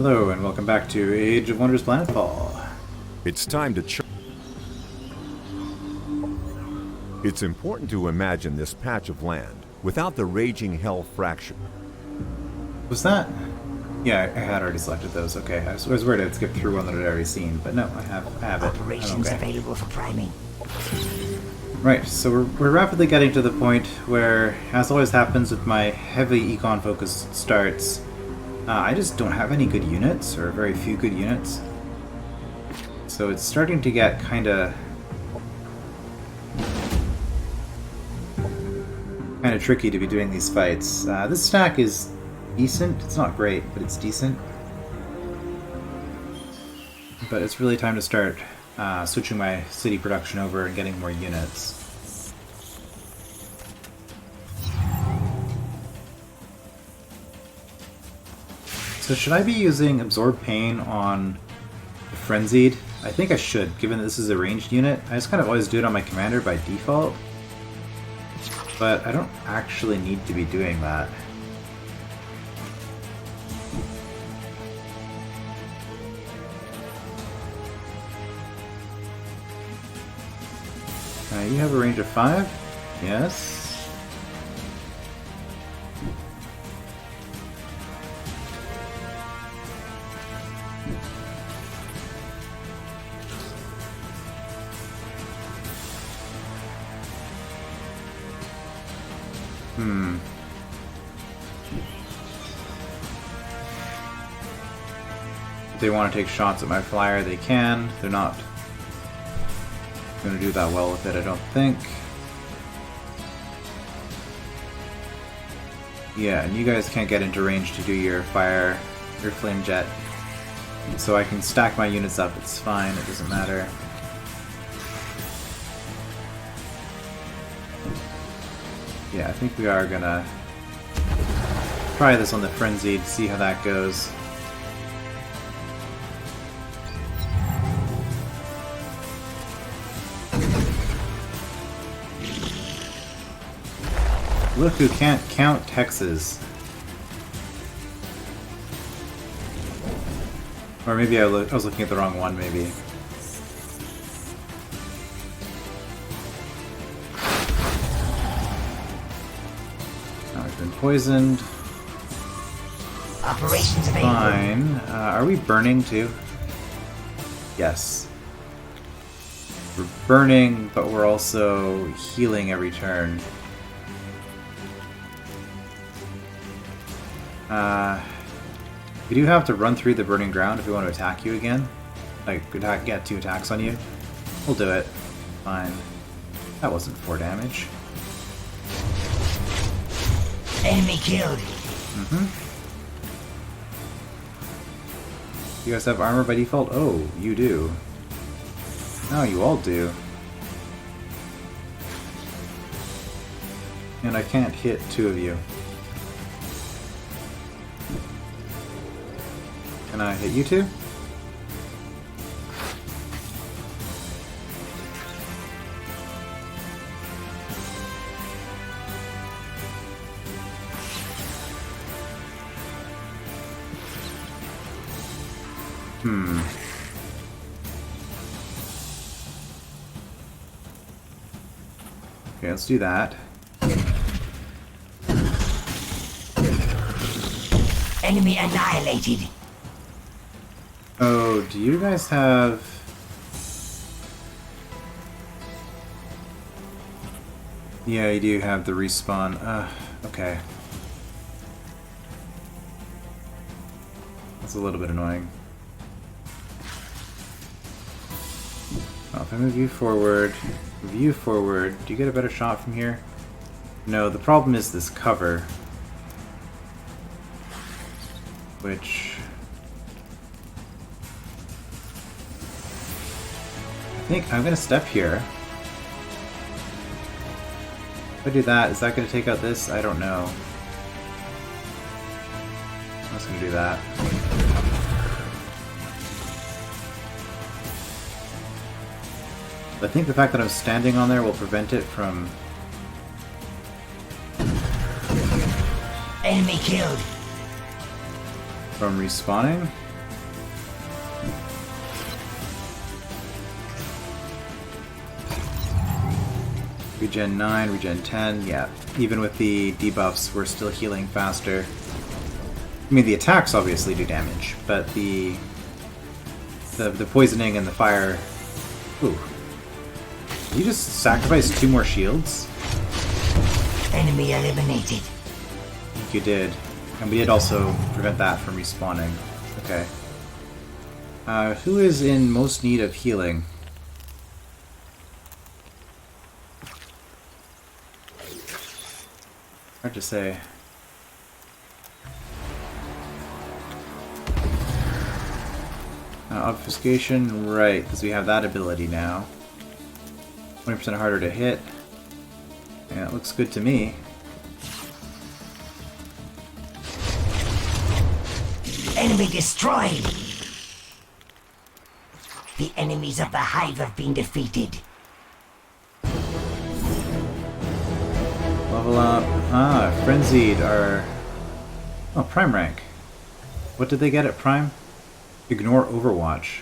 Hello and welcome back to Age of Wonders Planetfall. It's time to It's important to imagine this patch of land without the raging hell fracture. Was that? Yeah, I had already selected those. Okay, I was worried I'd skip through one that I'd already seen, but no, I have it. Operations Okay. available for priming. Right, so we're rapidly getting to the point where, as always happens with my heavy econ-focused starts, I just don't have any good units, or very few good units. So it's starting to get kinda tricky to be doing these fights. This stack is decent. It's not great, but it's decent. But it's really time to start switching my city production over and getting more units. So should I be using Absorb Pain on the Frenzied? I think I should, given that this is a ranged unit. I just kind of always do it on my commander by default. But I don't actually need to be doing that. You have a range of 5? Yes. If they want to take shots at my flyer, they can. They're not going to do that well with it, I don't think. Yeah, and you guys can't get into range to do your fire, your flame jet. So I can stack my units up, it's fine, it doesn't matter. Yeah, I think we are gonna try this on the Frenzied, see how that goes. Look who can't count hexes. Or maybe I was looking at the wrong one, maybe. Now I've been poisoned. Operations available. Fine. Are we burning too? Yes. We're burning, but we're also healing every turn. We do have to run through the burning ground if we want to attack you again. Like, get 2 attacks on you. We'll do it. Fine. That wasn't 4 damage. Enemy killed. You guys have armor by default? Oh, you do. No, you all do. And I can't hit 2 of you. Can I hit you 2? Okay, let's do that. Enemy annihilated. Oh, do you guys have... Yeah, you do have the respawn. Okay. That's a little bit annoying. Well, if I move you forward, do you get a better shot from here? No, the problem is this cover. Which... I think I'm gonna step here. If I do that, is that gonna take out this? I don't know. I'm just gonna do that. I think the fact that I'm standing on there will prevent it from... Enemy killed. From respawning? Regen 9, regen 10, yeah. Even with the debuffs, we're still healing faster. I mean, the attacks obviously do damage, but the poisoning and the fire... Ooh. Did you just sacrifice 2 more shields? Enemy eliminated. I think you did. And we did also prevent that from respawning. Okay. Who is in most need of healing? Hard to say. Obfuscation, right, because we have that ability now. 20% harder to hit. Yeah, it looks good to me. Enemy destroyed. The enemies of the hive have been defeated. Level up. Ah, Frenzied are... Oh, Prime rank. What did they get at Prime? Ignore Overwatch.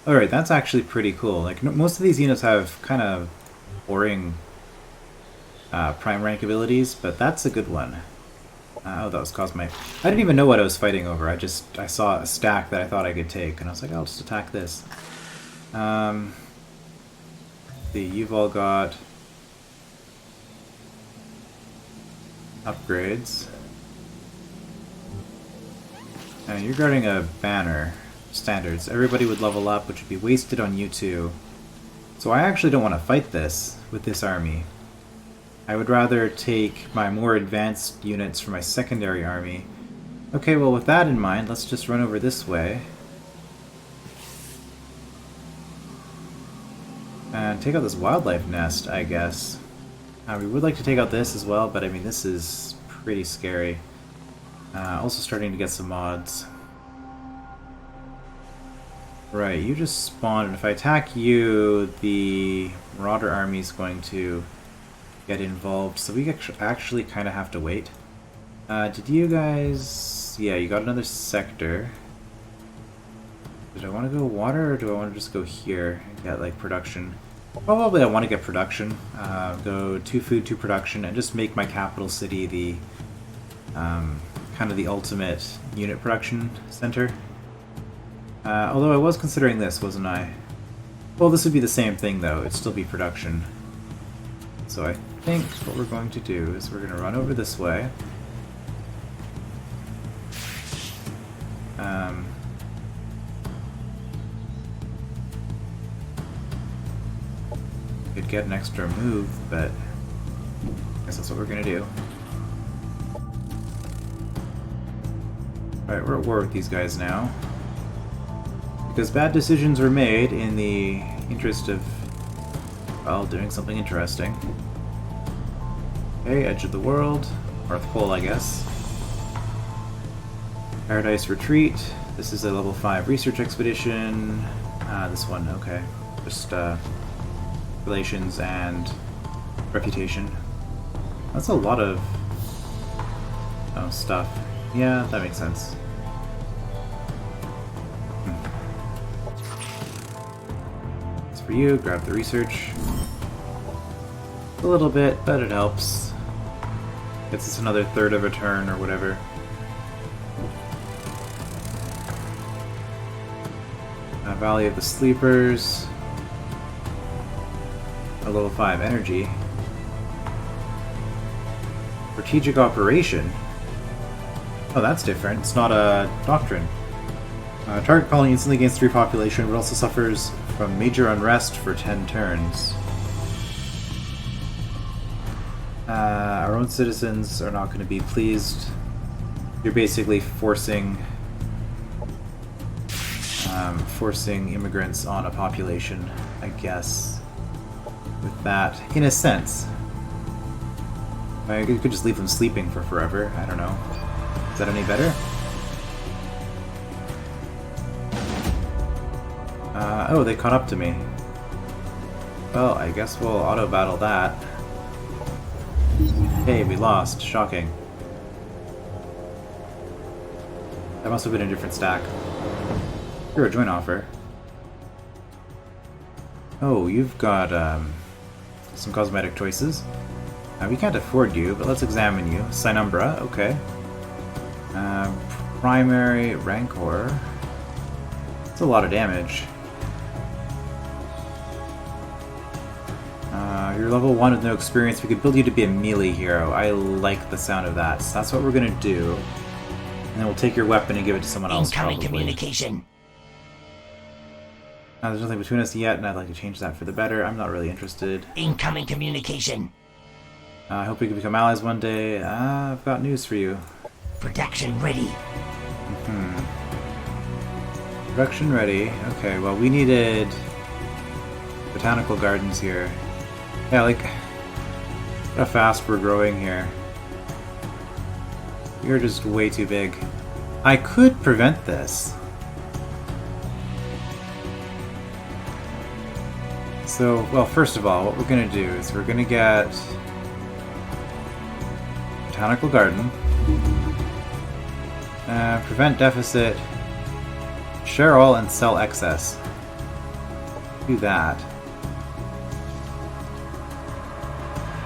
Alright, that's actually pretty cool. Like, most of these units have kind of boring Prime rank abilities, but that's a good one. Oh, that was Cosmo. I didn't even know what I was fighting over. I saw a stack that I thought I could take, and I was like, I'll just attack this. You've all got upgrades. You're guarding a banner. Standards. Everybody would level up, which would be wasted on you two. So I actually don't want to fight this with this army. I would rather take my more advanced units for my secondary army. Okay, well with that in mind, let's just run over this way. And take out this wildlife nest, I guess. We would like to take out this as well, but I mean this is pretty scary. Also starting to get some mods. Right, you just spawned, and if I attack you, the Marauder army is going to get involved, so we actually kind of have to wait. Did you guys... Yeah, you got another sector. Did I want to go water, or do I want to just go here and get, like, production? Probably I want to get production. Go 2 food, 2 production, and just make my capital city the... kind of the ultimate unit production center. Although I was considering this, wasn't I? Well, this would be the same thing, though. It'd still be production. So I think what we're going to do is we're going to run over this way. Could get an extra move, but I guess that's what we're going to do. Alright, we're at war with these guys now. Because bad decisions were made in the interest of, well, doing something interesting. Okay, Edge of the World. North Pole, I guess. Paradise Retreat. This is a level 5 research expedition. This one, okay. Just, relations and reputation. That's a lot of... oh, stuff. Yeah, that makes sense. For you, grab the research. A little bit, but it helps. Gets us another third of a turn or whatever. Valley of the Sleepers. A level 5 energy. Strategic Operation. Oh, that's different. It's not a doctrine. Target colony instantly gains 3 population, but also suffers from major unrest for 10 turns. Our own citizens are not going to be pleased. You're basically forcing immigrants on a population, I guess. With that, in a sense. I could just leave them sleeping for forever. I don't know. Is that any better? Oh, they caught up to me. Well, I guess we'll auto-battle that. Hey, we lost. Shocking. That must have been a different stack. Here, a joint offer. Oh, you've got, some cosmetic choices. We can't afford you, but let's examine you. Sinumbra, okay. Primary Rancor. That's a lot of damage. You're level 1 with no experience. We could build you to be a melee hero. I like the sound of that. So that's what we're gonna do. And then we'll take your weapon and give it to someone else, Incoming probably. communication. There's nothing between us yet, and I'd like to change that for the better. I'm not really interested. Incoming communication. I hope we can become allies one day. I've got news for you. Production ready. Production ready. Okay, well, we needed botanical gardens here. Yeah, like, look how fast we're growing here. You're just way too big. I could prevent this. So, well, first of all, what we're gonna do is we're gonna get botanical garden, prevent deficit, share all, and sell excess. Do that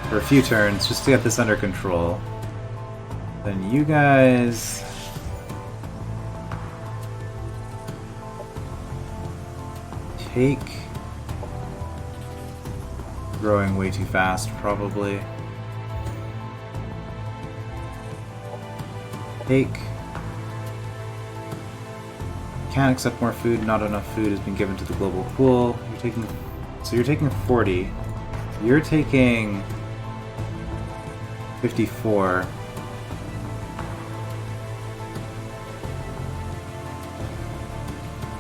for a few turns just to get this under control. Then you guys take. Growing way too fast, probably. Take. Can't accept more food. Not enough food has been given to the global pool. You're taking. So you're taking 40. You're taking 54.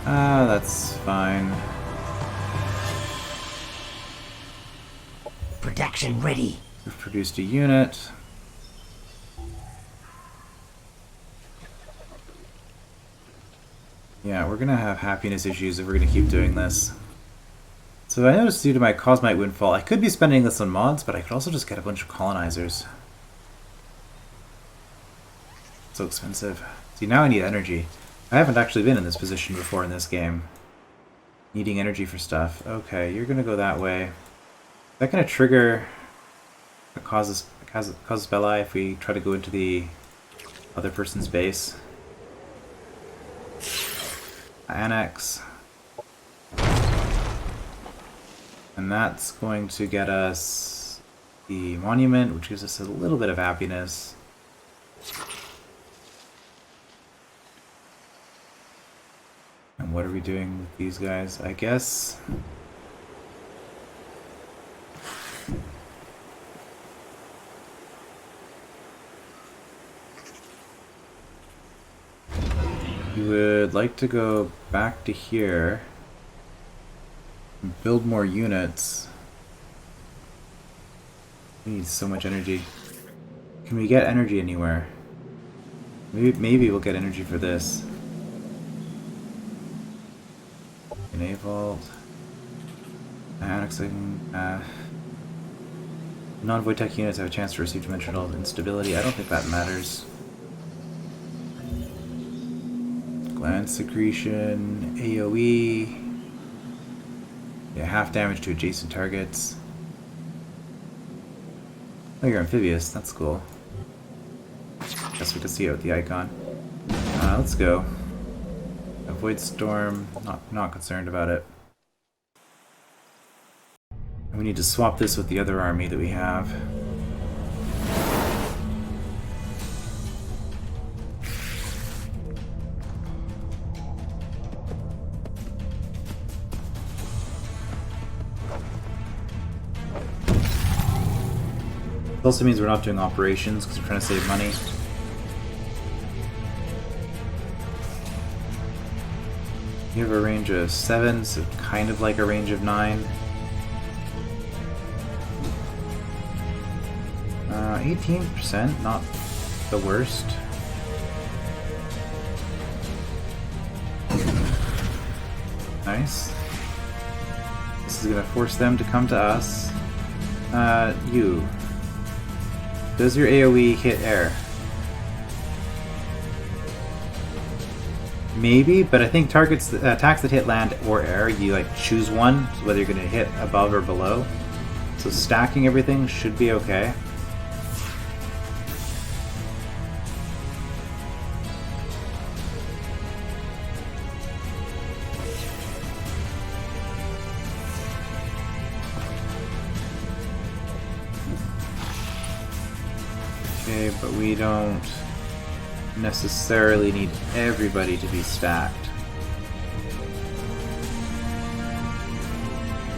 That's fine. Production ready. We've produced a unit. Yeah, we're gonna have happiness issues if we're gonna keep doing this. So I noticed due to my Cosmite Windfall, I could be spending this on mods, but I could also just get a bunch of colonizers. So expensive. See, now I need energy. I haven't actually been in this position before in this game. Needing energy for stuff. Okay, you're gonna go that way. Is that gonna trigger a causus belli if we try to go into the other person's base? Annex. And that's going to get us the monument, which gives us a little bit of happiness. And what are we doing with these guys? I guess... we would like to go back to here and build more units. We need so much energy. Can we get energy anywhere? Maybe we'll get energy for this. Vault. Annexing. Non-Void-Tech units have a chance to receive dimensional instability. I don't think that matters. Gland secretion, AoE. Yeah, half damage to adjacent targets. Oh, you're amphibious. That's cool. Guess we can see it with the icon. Let's go. Avoid storm. Not concerned about it. And we need to swap this with the other army that we have. It also means we're not doing operations because we're trying to save money. You have a range of 7, so kind of like a range of 9. 18%, not the worst. Nice. This is going to force them to come to us. You. Does your AoE hit air? Maybe, but I think targets, attacks that hit land or air, you like choose one, so whether you're going to hit above or below. So stacking everything should be okay. Okay, but we don't necessarily need everybody to be stacked.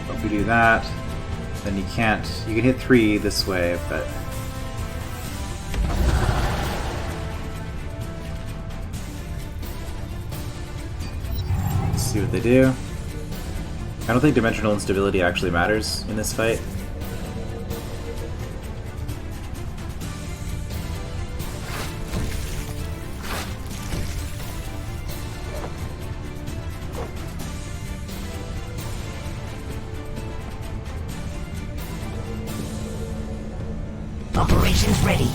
But if we do that, then you can't. You can hit 3 this way, but let's see what they do. I don't think dimensional instability actually matters in this fight. Operations ready.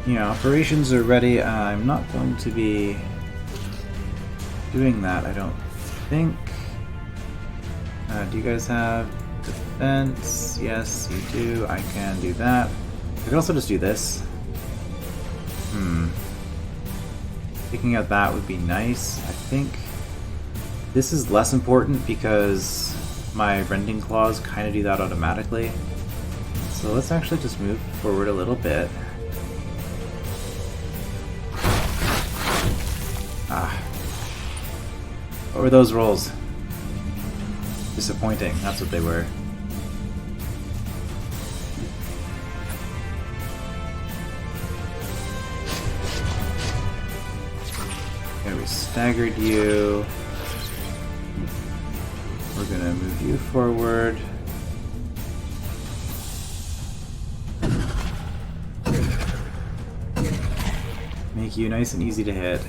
Yeah, operations are ready. I'm not going to be doing that, I don't think. Do you guys have defense? Yes, you do. I can do that. I could also just do this. Taking out that would be nice. I think this is less important because my rending claws kind of do that automatically. So let's actually just move forward a little bit. What were those rolls? Disappointing, that's what they were. Okay, we staggered you. We're gonna move you forward. Make you nice and easy to hit.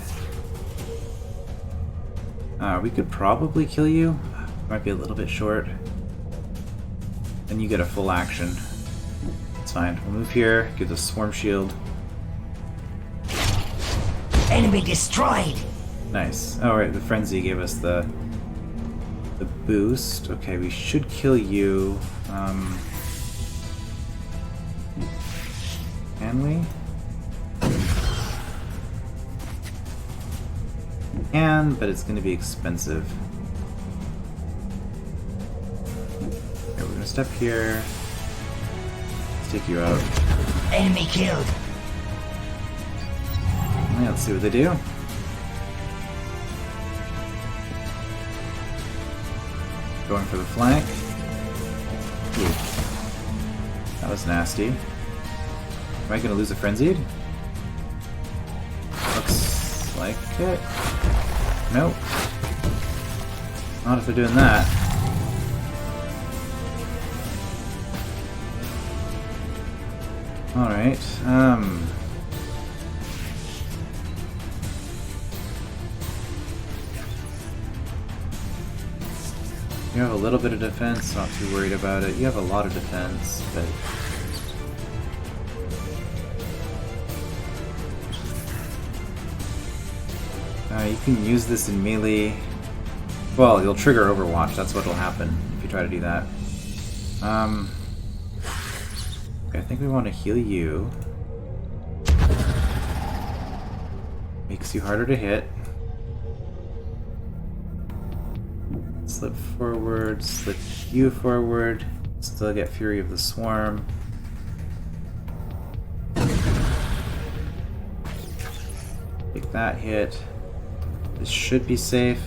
We could probably kill you. Might be a little bit short. Then you get a full action. It's fine. We'll move here, give the swarm shield. Enemy destroyed. Nice. Oh right, the frenzy gave us the boost. Okay, we should kill you. Can we? Can, but it's going to be expensive. Okay, we're going to step here. Let's take you out. Enemy killed. Yeah, let's see what they do. Going for the flank. Ooh. That was nasty. Am I going to lose a frenzied? Looks like it. Nope. Not if they're doing that. Alright, you have a little bit of defense, not too worried about it. You have a lot of defense, but you can use this in melee. Well, you'll trigger Overwatch, that's what'll happen if you try to do that. Okay, I think we want to heal you. Makes you harder to hit. Slip forward, slip you forward. Still get Fury of the Swarm. Take that hit. This should be safe.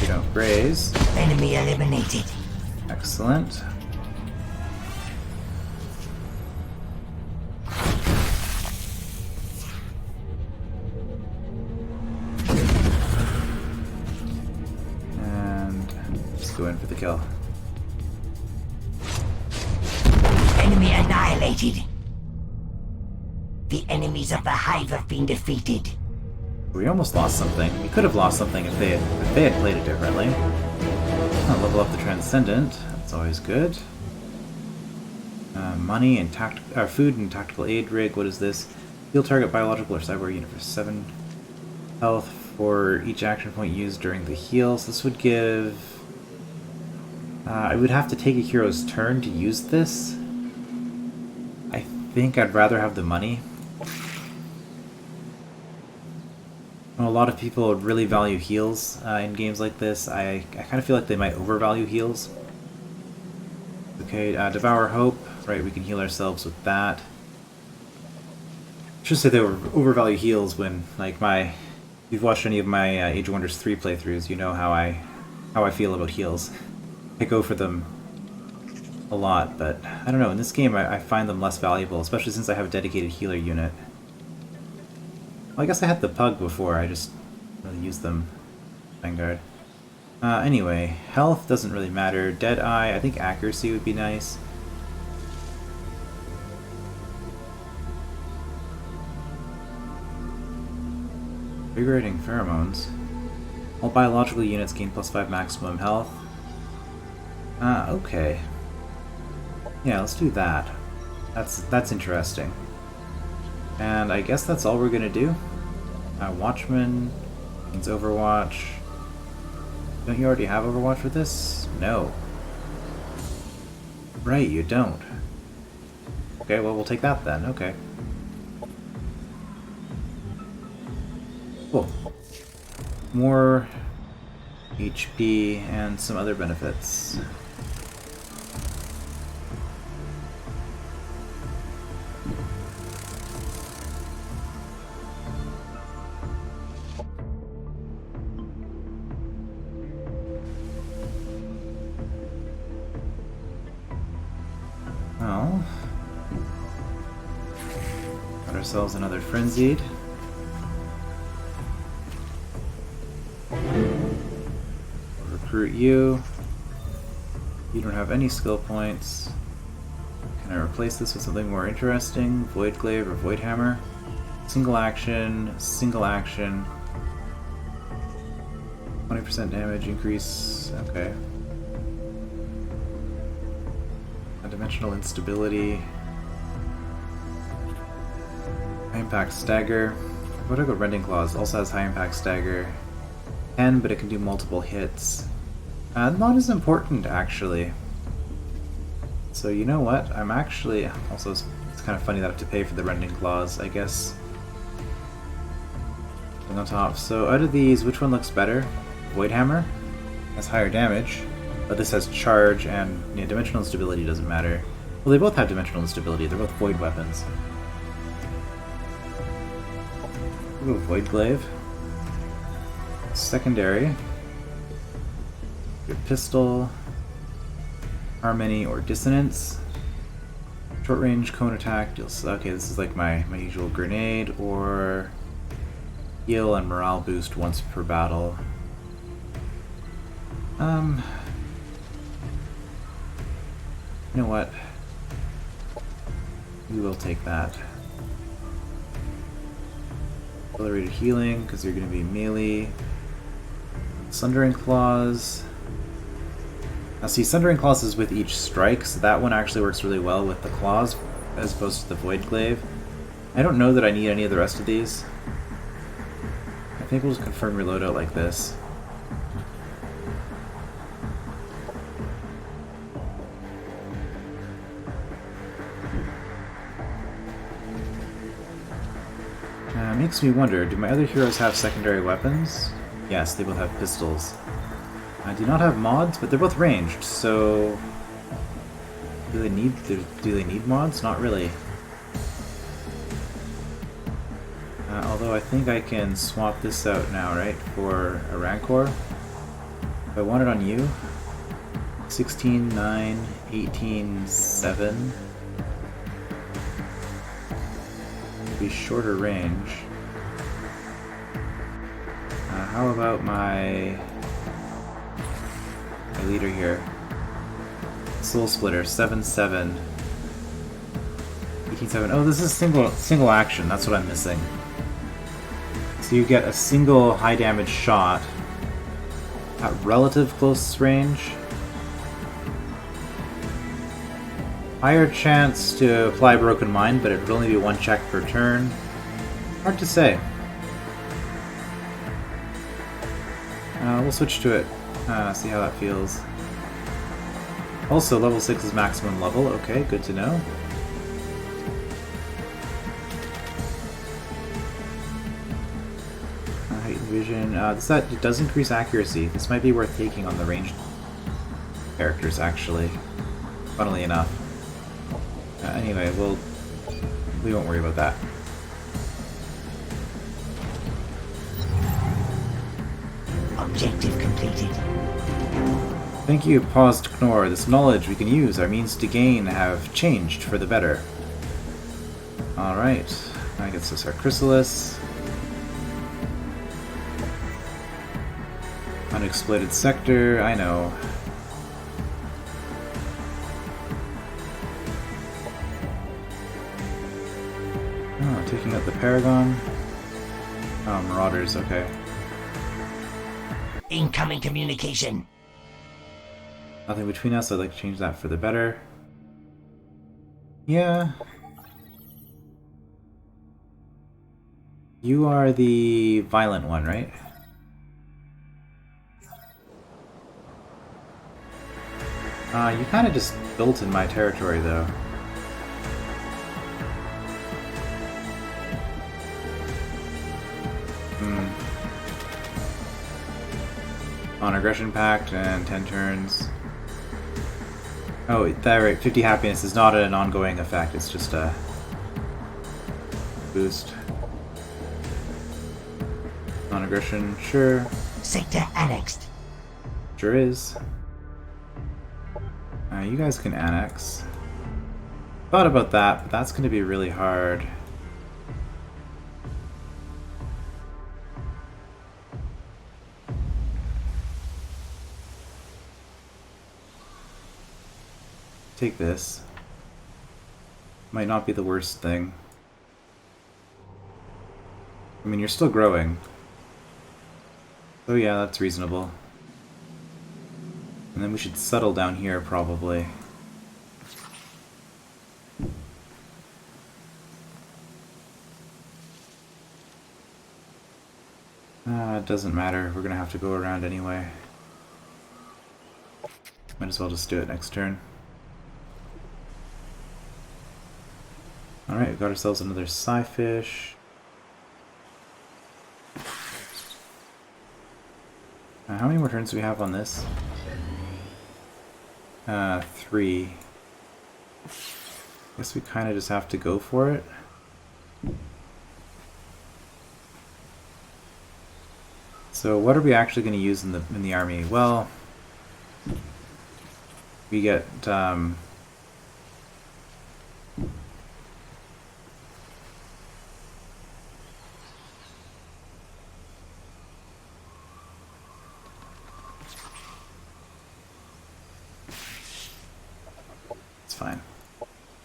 We don't graze. Enemy eliminated. Excellent. And just go in for the kill. Enemy annihilated. The enemies of the Hive have been defeated. We almost lost something. We could have lost something if they had played it differently. I'll level up the Transcendent. That's always good. Money and food and tactical aid rig. What is this? Heal target biological or cyber unit for 7 health for each action point used during the heal. So this would give I would have to take a hero's turn to use this. I think I'd rather have the money. A lot of people really value heals in games like this. I kind of feel like they might overvalue heals. Okay, Devour Hope. Right, we can heal ourselves with that. I should say they overvalue heals when, like, if you've watched any of my Age of Wonders 3 playthroughs, you know how I feel about heals. I go for them a lot, but I don't know, in this game I find them less valuable, especially since I have a dedicated healer unit. Well, I guess I had the Pug before, I just really used them. Vanguard. Anyway, health doesn't really matter. Deadeye, I think accuracy would be nice. Invigorating pheromones. All biological units gain +5 maximum health. Okay. Yeah, let's do that. That's interesting. And I guess that's all we're gonna do. Watchman means Overwatch. Don't you already have Overwatch with this? No. Right, you don't. Okay, well we'll take that then. Okay. Cool. More HP and some other benefits. Well, got ourselves another frenzied. Recruit you. You don't have any skill points. Can I replace this with something more interesting? Void Glaive or Void Hammer? Single action, 20% damage increase. Okay. Dimensional instability. High impact stagger. What about Rending Claws? Also has high impact stagger. 10, but it can do multiple hits. Not as important, actually. So you know what? I'm actually... Also, it's kind of funny that I have to pay for the Rending Claws, I guess. And on top. So out of these, which one looks better? Void Hammer has higher damage. But this has charge and dimensional instability doesn't matter. Well, they both have dimensional instability. They're both void weapons. We'll go Void Glaive. Secondary. Good pistol. Harmony or Dissonance. Short range cone attack deals. Okay, this is like my usual grenade or heal and morale boost once per battle. You know what? We will take that. Accelerated healing, because you're going to be melee. Sundering Claws. Now see, Sundering Claws is with each strike, so that one actually works really well with the claws, as opposed to the Void Glaive. I don't know that I need any of the rest of these. I think we'll just confirm your loadout like this. Makes me wonder, do my other heroes have secondary weapons? Yes, they both have pistols. I do not have mods, but they're both ranged, so... Do they need mods? Not really. Although I think I can swap this out now, right? For a Rancor. If I want it on you, 16, 9, 18, 7. Be shorter range. How about my leader here? Soul Splitter, 7-7. 18-7. Oh, this is single action. That's what I'm missing. So you get a single high damage shot at relative close range. Higher chance to apply Broken Mind, but it would only be one check per turn. Hard to say. We'll switch to it, see how that feels. Also, level 6 is maximum level. Okay, good to know. Heightened vision. It does increase accuracy. This might be worth taking on the ranged characters, actually. Funnily enough. Anyway, we won't worry about that. Objective completed. Thank you, paused Knorr. This knowledge we can use, our means to gain, have changed for the better. Alright. I guess this is our chrysalis. Unexploited sector, I know. Oh, taking out the Paragon. Oh, Marauders, okay. Incoming communication. Nothing between us, I'd like to change that for the better. Yeah. You are the violent one, right? You kind of just built in my territory, though. On aggression pact and 10 turns. Oh, that right. 50 happiness is not an ongoing effect. It's just a boost. On aggression, sure. Sector annexed. Sure is. You guys can annex. Thought about that, but that's going to be really hard. Take this. Might not be the worst thing. I mean, you're still growing. So yeah, that's reasonable. And then we should settle down here, probably. It doesn't matter. We're gonna have to go around anyway. Might as well just do it next turn. Alright, we got ourselves another Psyfish. How many more turns do we have on this? 3. Guess we kind of just have to go for it. So what are we actually going to use in the army? Well, we get it's fine.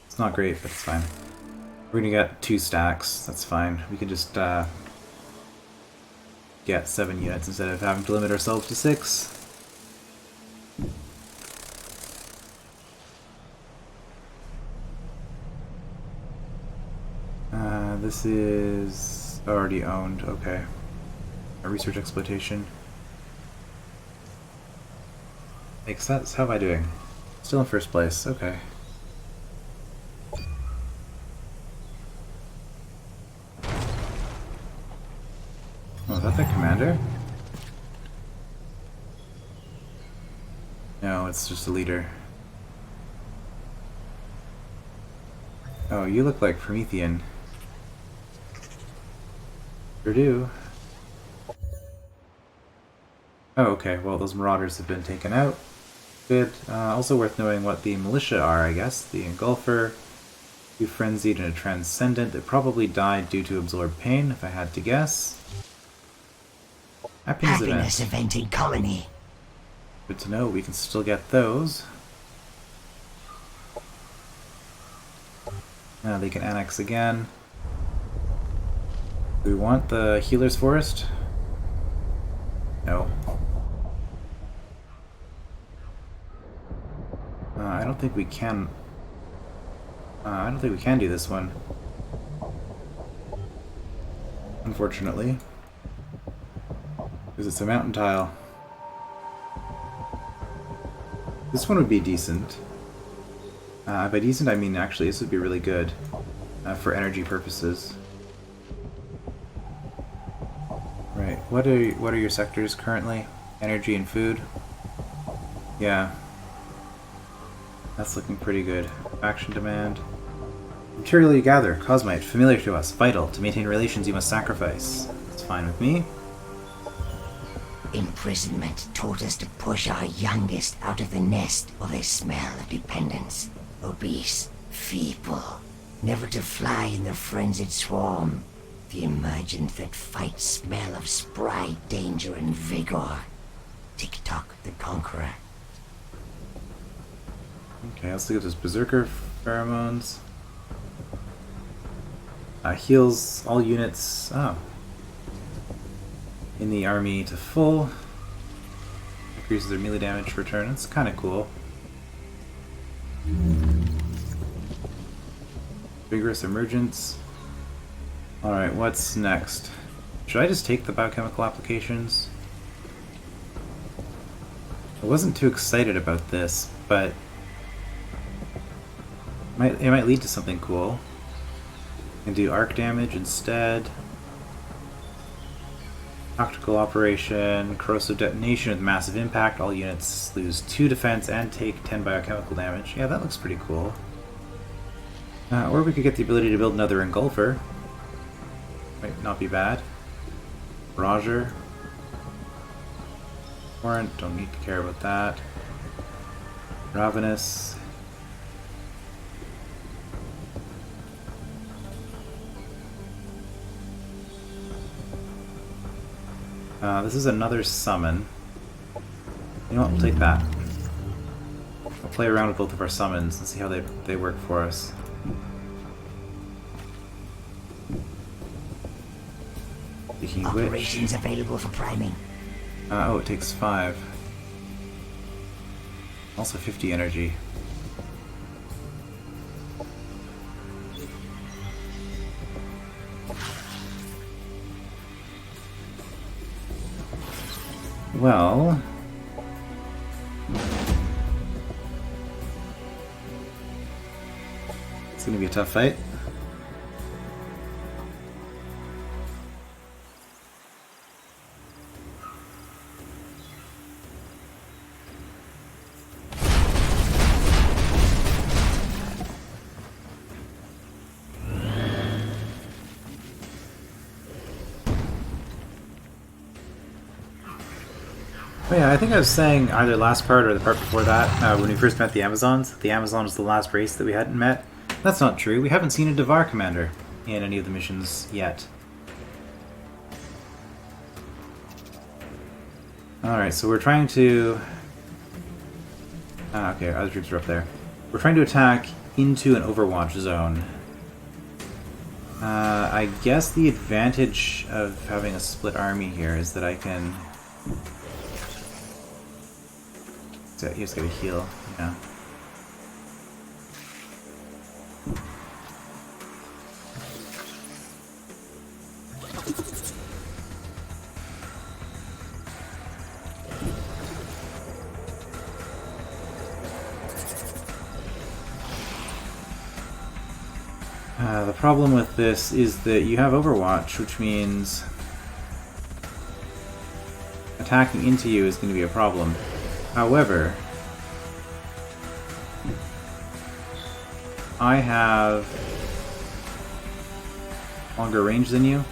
It's not great, but it's fine. We're gonna get 2 stacks. That's fine. We can just get 7 units instead of having to limit ourselves to 6. This is already owned. Okay. A research exploitation. Makes sense. How am I doing? Still in first place. Okay. Oh, is that the commander? No, it's just a leader. Oh, you look like Promethean. Sure do. Oh, okay. Well, those marauders have been taken out. Good. Also worth knowing what the militia are, I guess. The Engulfer, 2 Frenzied, and a Transcendent that probably died due to absorbed pain, if I had to guess. Happiness event in colony. Good to know. We can still get those. Now they can annex again. Do we want the Healer's Forest? No. I don't think we can. I don't think we can do this one. Unfortunately. Because it's a mountain tile. This one would be decent. By decent, I mean actually this would be really good for energy purposes. Right. What are your sectors currently? Energy and food. Yeah. That's looking pretty good. Action demand. Material you gather. Cosmite. Familiar to us. Vital. To maintain relations you must sacrifice. That's fine with me. Imprisonment taught us to push our youngest out of the nest while they smell of dependence. Obese, feeble, never to fly in the frenzied swarm. The emergent that fight smell of spry danger and vigor. Tick-tock the conqueror. Okay, let's look at this berserker pheromones. Heals all units in the army to full. Increases their melee damage per turn. It's kind of cool. Vigorous emergence. Alright, what's next? Should I just take the biochemical applications? I wasn't too excited about this, but it might lead to something cool. And do arc damage instead. Tactical operation, corrosive detonation with massive impact. All units lose 2 defense and take 10 biochemical damage. Yeah, that looks pretty cool. Or we could get the ability to build another engulfer. Might not be bad. Roger. Warrant, don't need to care about that. Ravenous. This is another summon. You know what, we'll take that. I'll play around with both of our summons and see how they work for us. Speaking of which... Operations available for priming. Oh, it takes 5. Also 50 energy. Well... it's gonna be a tough fight. Oh yeah, I think I was saying either last part or the part before that, when we first met the Amazons, the Amazon was the last race that we hadn't met. That's not true. We haven't seen a Devar commander in any of the missions yet. Alright, so we're trying to... okay, other troops are up there. We're trying to attack into an Overwatch zone. I guess the advantage of having a split army here is that I can... So you just gotta heal, yeah. The problem with this is that you have Overwatch, which means attacking into you is going to be a problem. However, I have longer range than you.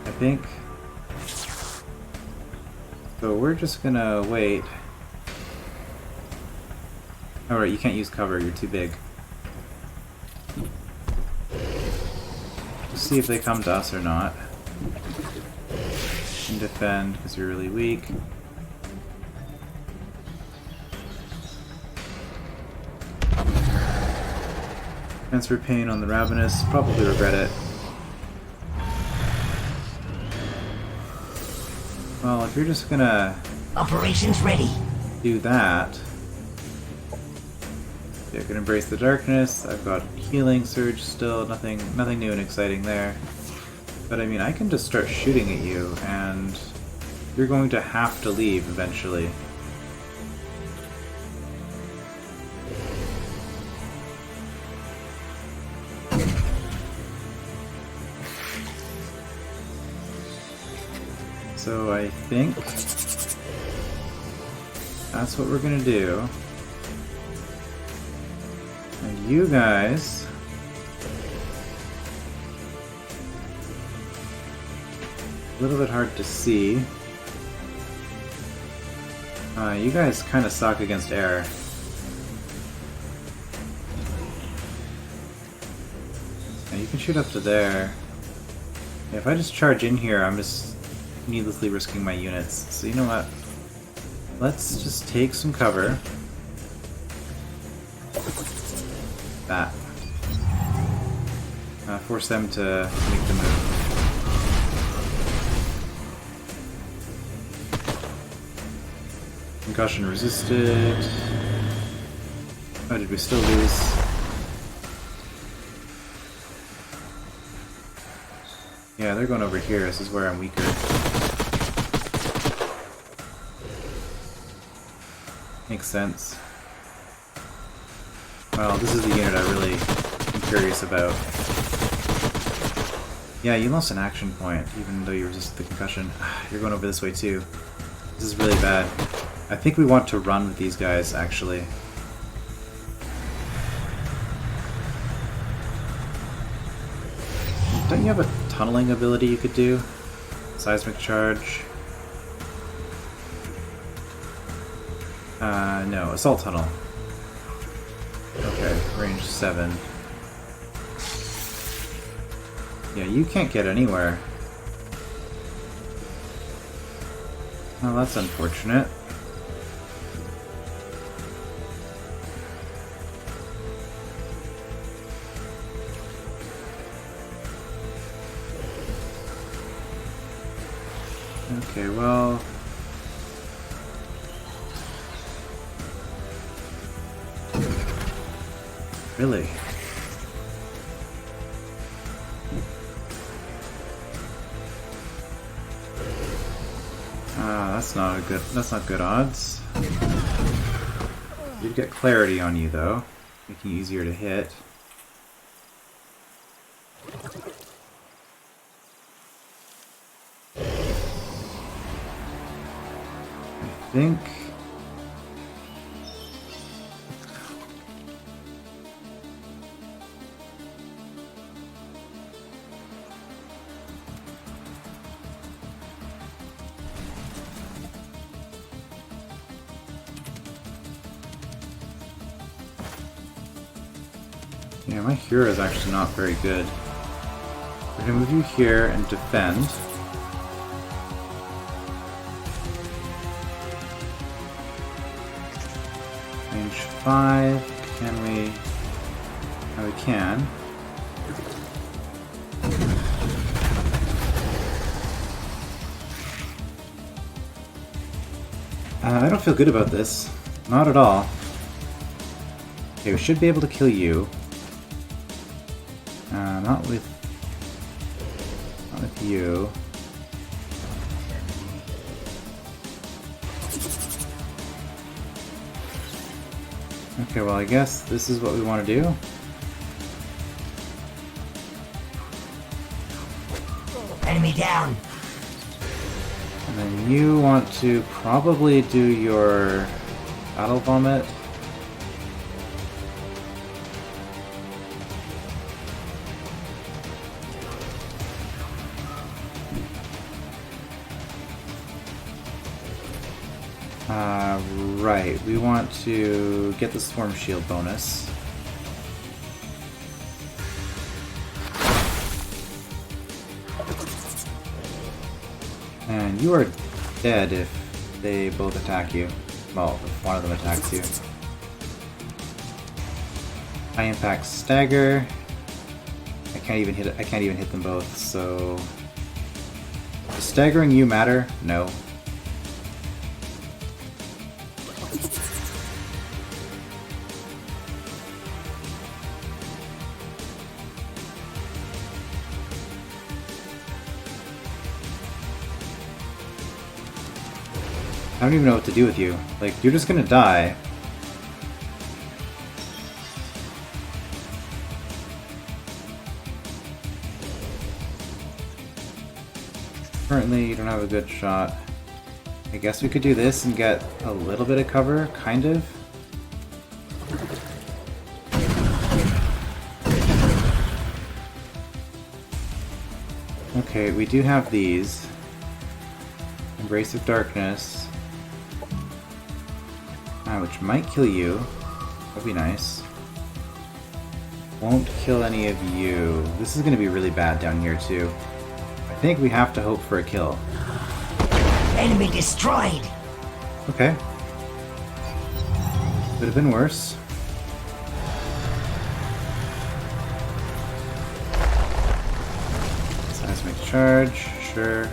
I think. So we're just gonna wait. Alright, you can't use cover, you're too big. Let's see if they come to us or not. And defend, because you're really weak. Transfer pain on the Ravenous, probably regret it. Well, if you're just gonna... Operations ready. do that... I can embrace the darkness. I've got healing surge still. Nothing new and exciting there. But I mean, I can just start shooting at you, and you're going to have to leave eventually. So I think that's what we're gonna do. And you guys... a little bit hard to see. You guys kind of suck against air. Yeah, you can shoot up to there. Yeah, if I just charge in here, I'm just needlessly risking my units. So you know what? Let's just take some cover. That. Force them to make the move. Concussion resisted. Oh, did we still lose? Yeah, they're going over here. This is where I'm weaker. Makes sense. Well, this is the unit I really am curious about. Yeah, you lost an action point, even though you resisted the concussion. You're going over this way too. This is really bad. I think we want to run with these guys, actually. Don't you have a tunneling ability you could do? Seismic charge? No, assault tunnel. Okay, range 7. Yeah, you can't get anywhere. Well, that's unfortunate. Okay, well... Really? That's not good odds. You'd get clarity on you though, making you easier to hit. I think yeah, my hero is actually not very good. We're gonna move you here and defend. Range 5. Can we? Oh, we can. I don't feel good about this. Not at all. Okay, we should be able to kill you. Not with you. Okay, well I guess this is what we want to do. Enemy down. And then you want to probably do your battle vomit. Right, we want to get the Swarm Shield bonus. And you are dead if they both attack you. Well, if one of them attacks you. High impact stagger. I can't even hit them both, so... Does staggering you matter? No. don't even know what to do with you. Like, you're just gonna die. Currently, you don't have a good shot. I guess we could do this and get a little bit of cover, kind of. Okay, we do have these. Embrace of Darkness. Which might kill you. That'd be nice. Won't kill any of you. This is going to be really bad down here, too. I think we have to hope for a kill. Enemy destroyed! Okay. Could have been worse. Seismic charge, sure.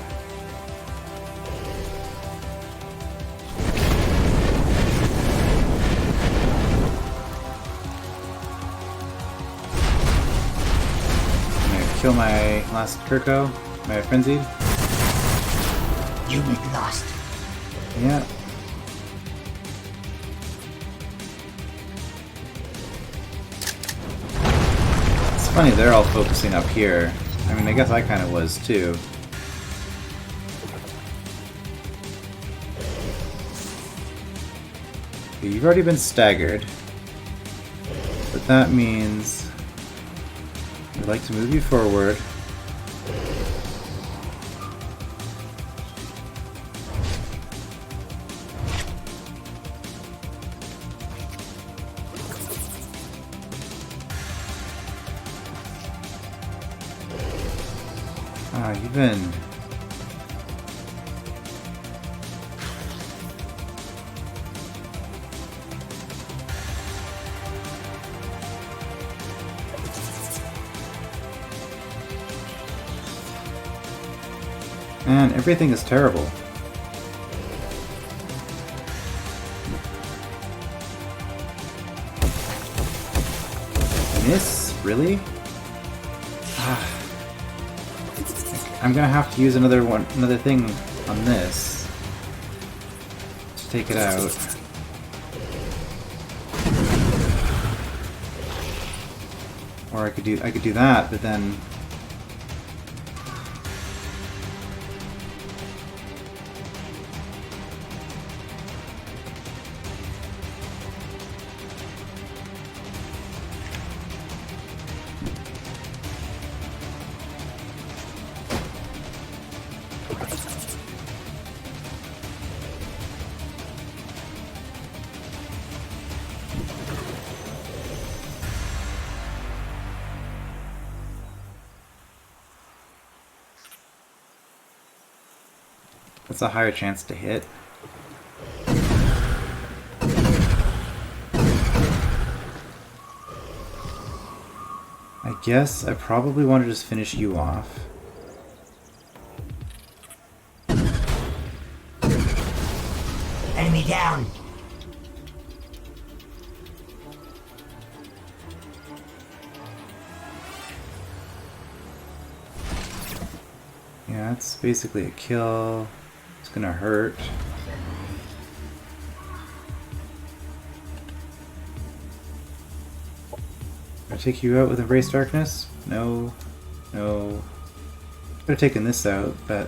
Kill my last Kirko, my frenzied. Unit lost. Yeah. It's funny, they're all focusing up here. I mean, I guess I kind of was too. Okay, you've already been staggered. But that means I'd like to move you forward. You've been... Man, everything is terrible. Miss? Really? I'm gonna have to use another thing on this to take it out. Or I could do that, but then that's a higher chance to hit. I guess I probably want to just finish you off. Enemy down! Yeah, that's basically a kill. It's gonna hurt. Can I take you out with Embrace Darkness? No. No. Could have taken this out, but...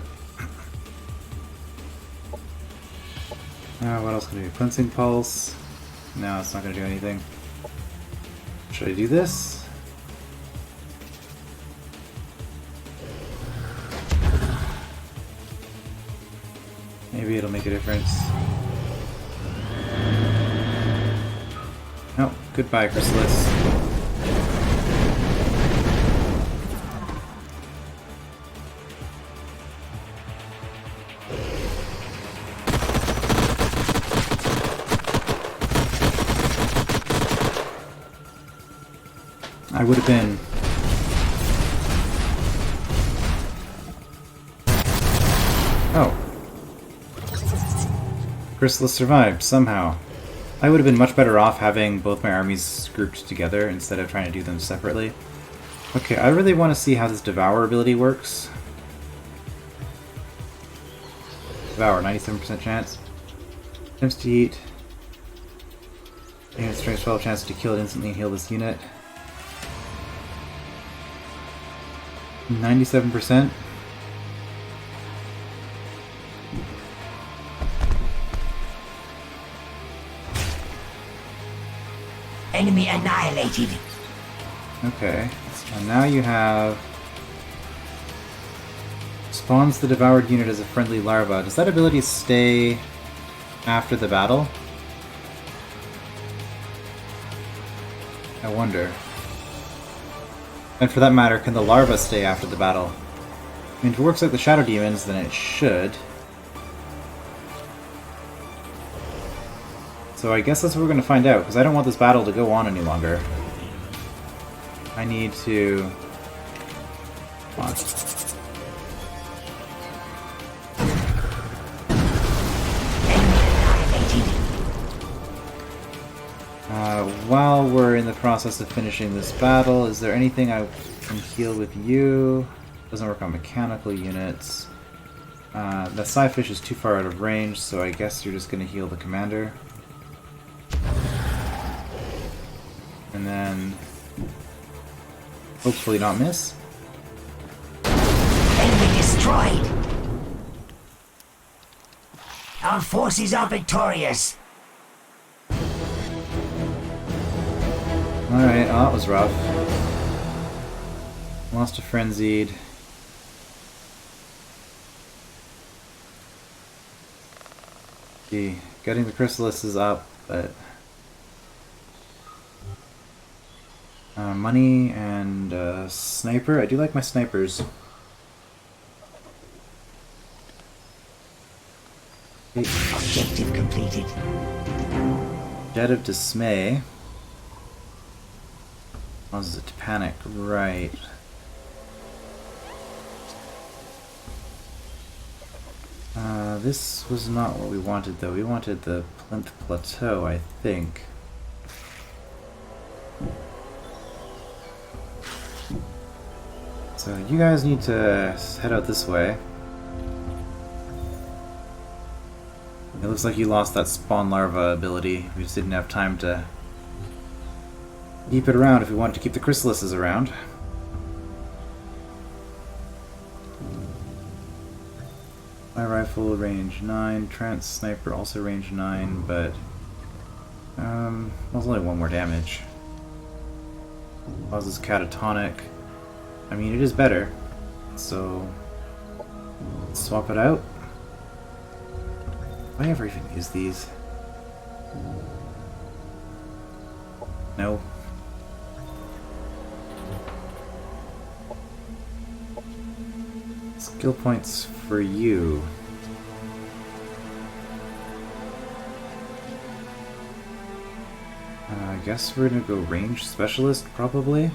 what else can I do? Cleansing Pulse? No, it's not gonna do anything. Should I do this? Maybe it'll make a difference. Oh, goodbye, Chrysalis. I would have been... Oh. Chrysalis survived, somehow. I would have been much better off having both my armies grouped together instead of trying to do them separately. Okay, I really want to see how this Devour ability works. Devour, 97% chance. Attempts to eat. You have strength 12 chance to kill it instantly and heal this unit. 97%. Enemy annihilated. Okay. And now you have... Spawns the devoured unit as a friendly larva. Does that ability stay after the battle? I wonder. And for that matter, can the larva stay after the battle? I mean, if it works like the Shadow Demons, then it should. So I guess that's what we're going to find out, because I don't want this battle to go on any longer. I need to... Come on. While we're in the process of finishing this battle, is there anything I can heal with you? Doesn't work on mechanical units. The Psyfish is too far out of range, so I guess you're just going to heal the commander. And then... hopefully not miss. Enemy destroyed. Our forces are victorious. Alright, oh, that was rough. Lost a Frenzied. See, getting the Chrysalis is up, but... money and sniper. I do like my snipers. Objective completed. Jet of Dismay. Causes it to panic, right. This was not what we wanted though. We wanted the Plinth Plateau, I think. So you guys need to head out this way. It looks like you lost that spawn larva ability. We just didn't have time to keep it around if we wanted to keep the chrysalises around. My rifle range 9, Trance Sniper also range 9, but there's only one more damage. Causes catatonic. I mean, it is better, so let's swap it out. Do I ever even use these? No. Skill points for you. I guess we're gonna go range specialist, probably.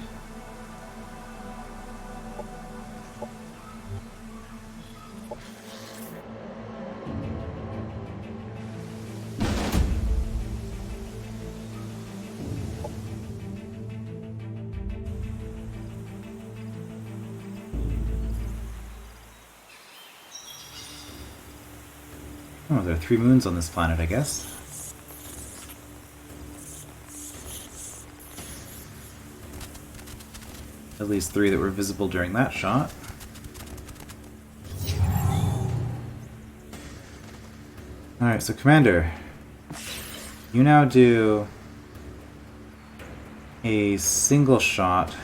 Oh, there are 3 moons on this planet, I guess. At least 3 that were visible during that shot. Alright, so Commander, you now do a single shot.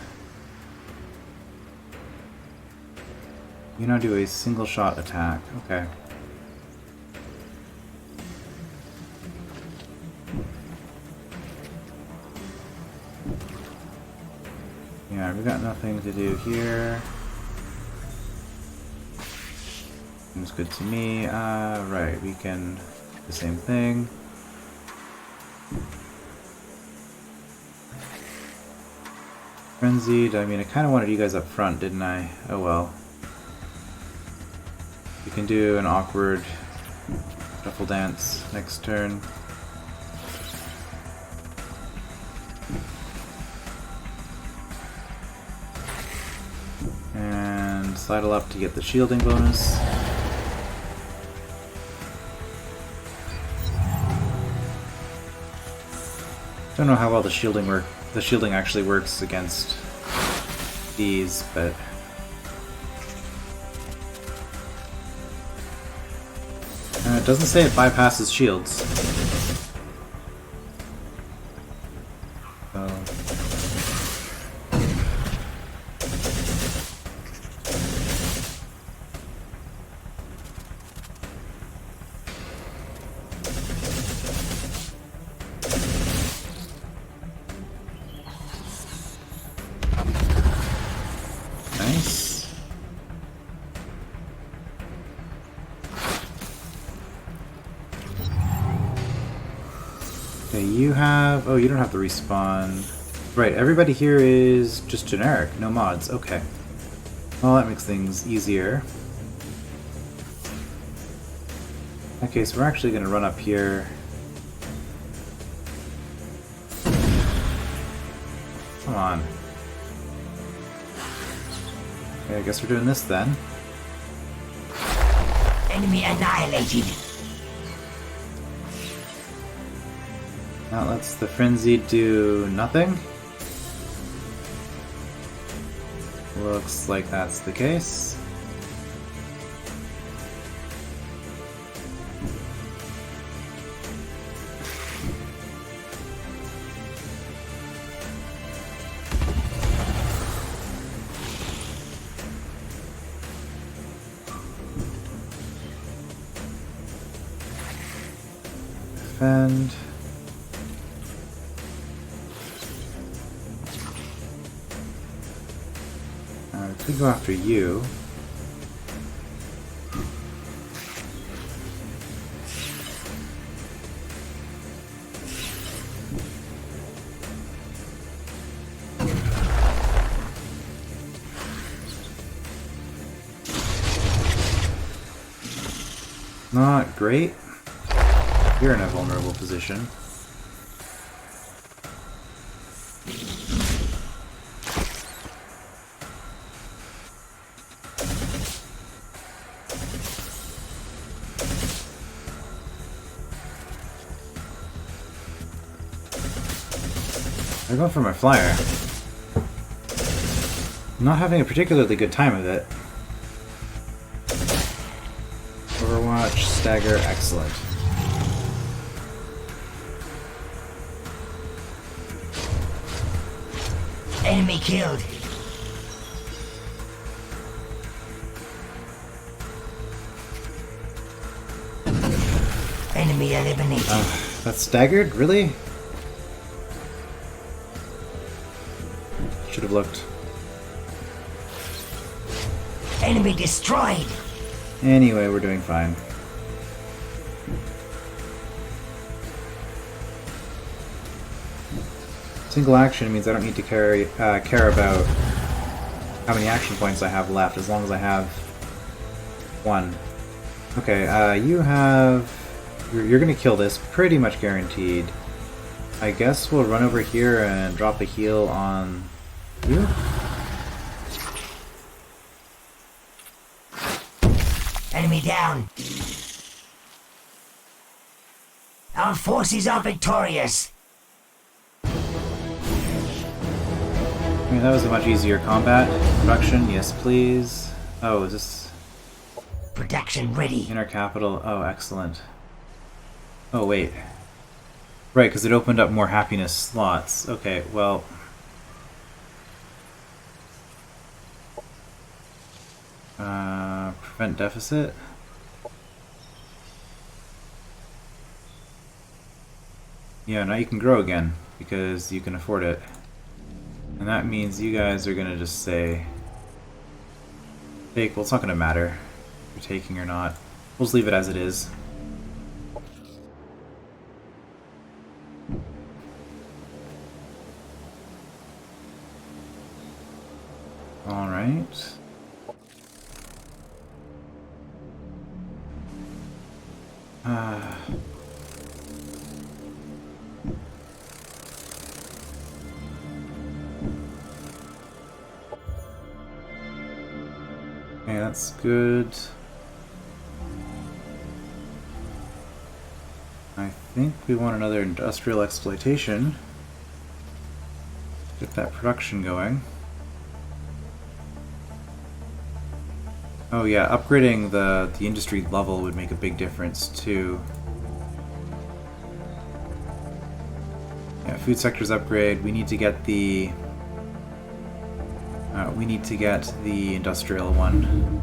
You now do a single shot attack. Okay. Yeah, we got nothing to do here. Seems good to me. Right, we can do the same thing. Frenzied, I mean, I kind of wanted you guys up front, didn't I? Oh well. You can do an awkward shuffle dance next turn. And sidle up to get the shielding bonus. Don't know how well the shielding actually works against these, but it doesn't say it bypasses shields. So nice. Okay, you have... Oh, you don't have to respawn. Right, everybody here is just generic, no mods. Okay. Well, that makes things easier. Okay, so we're actually going to run up here. Come on. Okay, I guess we're doing this then. Enemy annihilated. That lets the frenzy do nothing. Looks like that's the case. Defend. We could go after you. Not great. You're in a vulnerable position. I'm going for my flyer. I'm not having a particularly good time of it. Overwatch, stagger, excellent. Enemy killed. Enemy eliminated. That's staggered? Really? Should have looked. Enemy destroyed. Anyway, we're doing fine. Single action means I don't need to care about how many action points I have left, as long as I have one. Okay, you have... You're gonna kill this, pretty much guaranteed. I guess we'll run over here and drop a heal on you? Enemy down. Our forces are victorious. I mean, that was a much easier combat. Production, yes please. Oh, is this... Production ready. Inner capital, oh excellent. Oh wait. Right, because it opened up more happiness slots. Okay, well... prevent deficit? Yeah, now you can grow again, because you can afford it. And that means you guys are gonna just say... Take, well it's not gonna matter if you're taking or not. We'll just leave it as it is. Alright. Okay, that's good. I think we want another industrial exploitation. Get that production going. Oh yeah, upgrading the industry level would make a big difference too. Yeah, food sectors upgrade. We need to get the industrial one.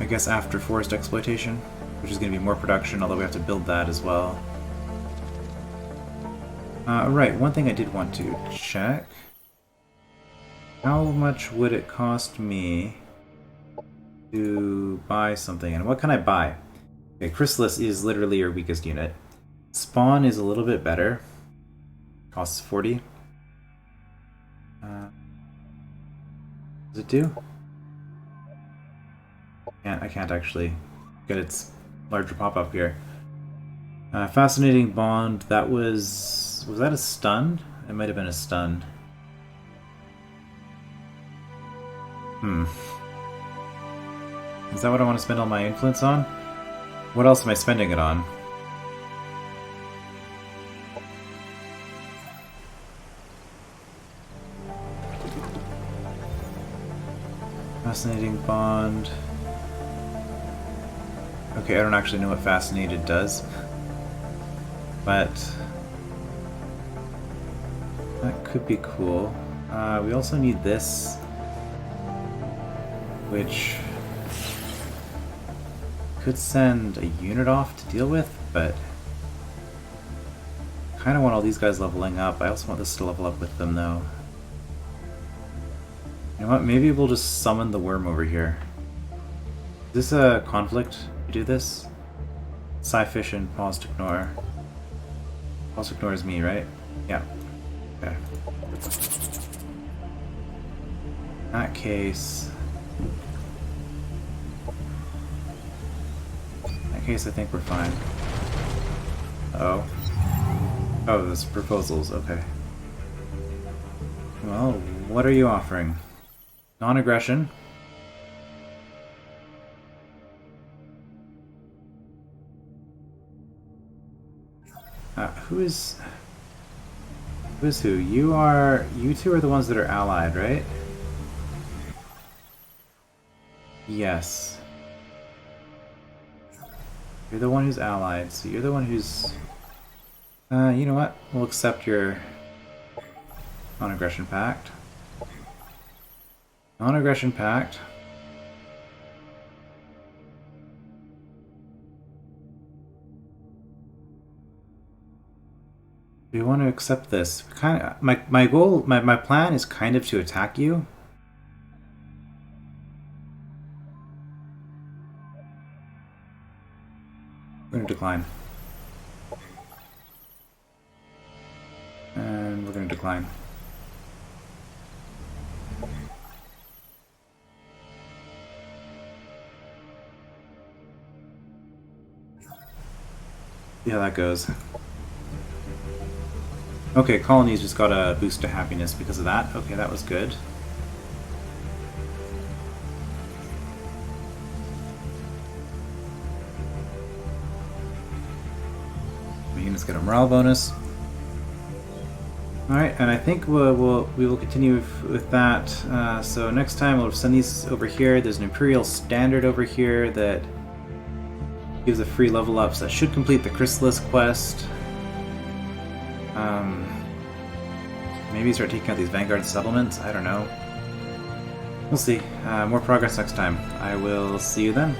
I guess after forest exploitation, which is going to be more production, although we have to build that as well. Right, one thing I did want to check. How much would it cost me to buy something? And what can I buy? Okay, Chrysalis is literally your weakest unit. Spawn is a little bit better. Costs 40. Does it do? I can't actually get its larger pop-up here. Fascinating Bond, that was that a stun? It might have been a stun. Is that what I want to spend all my influence on? What else am I spending it on? Fascinating Bond. Okay, I don't actually know what Fascinated does. But that could be cool. We also need this, which could send a unit off to deal with, but kind of want all these guys leveling up. I also want this to level up with them, though. You know what? Maybe we'll just summon the worm over here. Is this a conflict? You do this? Insufficient, pause to ignore. Pause to ignore is me, right? Yeah. Okay. In that case... I think we're fine. Oh. Oh, there's proposals, okay. Well, what are you offering? Non-aggression. Who's who? You two are the ones that are allied, right? Yes. You're the one who's allied, so you're the one who's... you know what? We'll accept your non-aggression pact. Non-aggression pact. We want to accept this. My goal, my plan is kind of to attack you. We're going to decline. And we're going to decline. See how that goes. Okay, colonies just got a boost to happiness because of that. Okay, that was good. Units get a morale bonus. Alright, and I think we will continue with that. So next time we'll send these over here. There's an Imperial Standard over here that gives a free level up, so that should complete the Chrysalis quest. Maybe start taking out these Vanguard settlements, I don't know. We'll see. More progress next time. I will see you then.